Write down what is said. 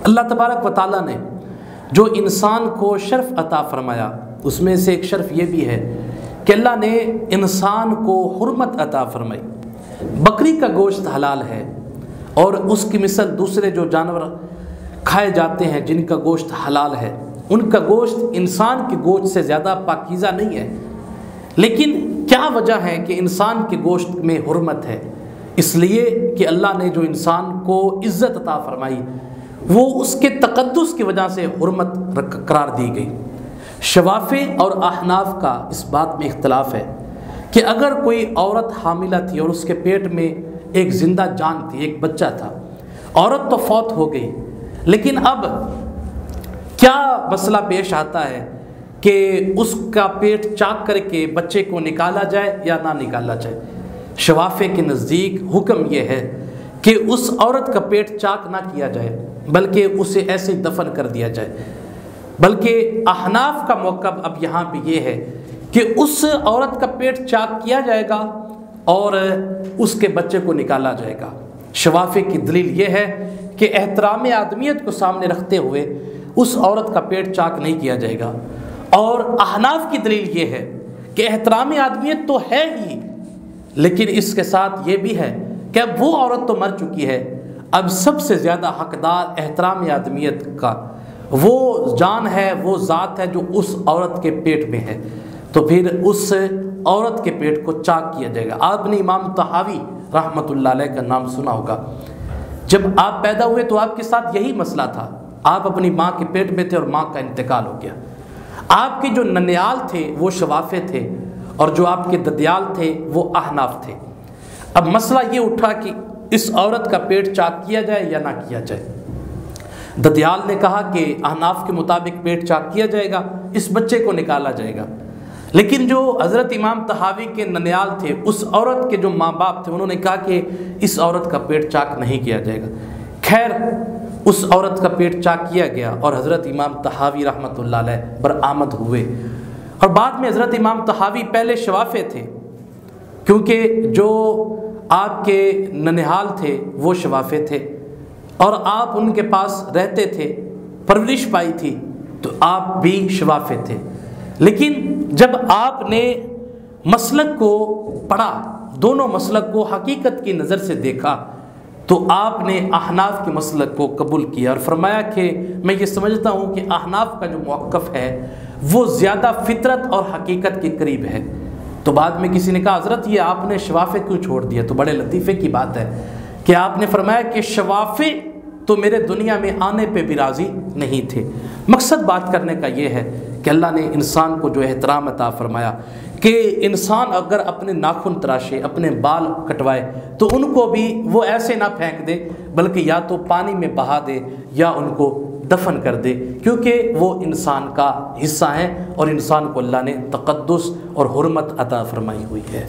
اللہ تبارک و تعالیٰ نے جو انسان کو شرف عطا فرمایا اس میں سے ایک شرف یہ بھی ہے کہ اللہ نے انسان کو حرمت عطا فرمائی۔ بکری کا گوشت حلال ہے اور اس کی مثل دوسرے جو جانور کھائے جاتے ہیں جن کا گوشت حلال ہے، ان کا گوشت انسان کے گوشت سے زیادہ پاکیزہ نہیں ہے۔ لیکن کیا وجہ ہے کہ انسان کے گوشت میں حرمت ہے؟ اس لیے کہ اللہ نے جو انسان کو عزت عطا فرمائی وہ اس کے تقدس کی وجہ سے حرمت قرار دی گئی۔ شوافع اور احناف کا اس بات میں اختلاف ہے کہ اگر کوئی عورت حاملہ تھی اور اس کے پیٹ میں ایک زندہ جان تھی، ایک بچہ تھا، عورت تو فوت ہو گئی، لیکن اب کیا مسئلہ پیش آتا ہے کہ اس کا پیٹ چاک کر کے بچے کو نکالا جائے یا نہ نکالا جائے؟ شوافع کے نزدیک حکم یہ ہے کہ اس عورت کا پیٹ چاک نہ کیا جائے بلکہ اسے ایسے دفن کر دیا جائے۔ بلکہ احناف کا موقف اب یہاں بھی یہ ہے کہ اس عورت کا پیٹ چاک کیا جائے گا اور اس کے بچے کو نکالا جائے گا۔ شوافع کی دلیل یہ ہے کہ احترام آدمیت کو سامنے رکھتے ہوئے اس عورت کا پیٹ چاک نہیں کیا جائے گا، اور احناف کی دلیل یہ ہے کہ احترام آدمیت تو ہے ہی، لیکن اس کے ساتھ یہ بھی ہے کہ اب وہ عورت تو مر چکی ہے، اب سب سے زیادہ حقدار احترام آدمیت کا وہ جان ہے، وہ ذات ہے جو اس عورت کے پیٹ میں ہے، تو پھر اس عورت کے پیٹ کو چاک کیا جائے گا۔ آپ نے امام طحاوی رحمۃ اللہ علیہ کا نام سنا ہوگا۔ جب آپ پیدا ہوئے تو آپ کے ساتھ یہی مسئلہ تھا، آپ اپنی ماں کے پیٹ میں تھے اور ماں کا انتقال ہو گیا۔ آپ کے جو ننیال تھے وہ شوافع تھے اور جو آپ کے ددیال تھے وہ احناف تھے۔ اب مسئلہ یہ اٹھا کہ اس عورت کا پیٹ چاک کیا جائے یا نہ کیا جائے۔ ددیال نے کہا کہ احناف کے مطابق پیٹ چاک کیا جائے گا، اس بچے کو نکالا جائے گا، لیکن جو حضرت امام طحاوی کے ننیال تھے، اس عورت کے جو ماں باپ تھے، انہوں نے کہا کہ اس عورت کا پیٹ چاک نہیں کیا جائے گا۔ خیر اس عورت کا پیٹ چاک کیا گیا اور حضرت امام طحاوی رحمۃ اللہ علیہ برآمد ہوئے، اور بعد میں حضرت امام طحاوی پہلے شوافع تھے کیونکہ جو آپ کے ننہال تھے وہ شوافع تھے اور آپ ان کے پاس رہتے تھے، پرورش پائی تھی، تو آپ بھی شوافع تھے۔ لیکن جب آپ نے مسلک کو پڑھا، دونوں مسلک کو حقیقت کی نظر سے دیکھا، تو آپ نے احناف کے مسلک کو قبول کیا اور فرمایا کہ میں یہ سمجھتا ہوں کہ احناف کا جو موقف ہے وہ زیادہ فطرت اور حقیقت کے قریب ہے۔ تو بعد میں کسی نے کہا حضرت یہ آپ نے شوافع کیوں چھوڑ دیا؟ تو بڑے لطیفے کی بات ہے کہ آپ نے فرمایا کہ شوافع تو میرے دنیا میں آنے پہ بھی راضی نہیں تھے۔ مقصد بات کرنے کا یہ ہے کہ اللہ نے انسان کو جو احترام عطا فرمایا کہ انسان اگر اپنے ناخن تراشے، اپنے بال کٹوائے، تو ان کو بھی وہ ایسے نہ پھینک دے بلکہ یا تو پانی میں بہا دے یا ان کو دفن کر دے، کیونکہ وہ انسان کا حصہ ہیں اور انسان کو اللہ نے تقدس اور حرمت عطا فرمائی ہوئی ہے۔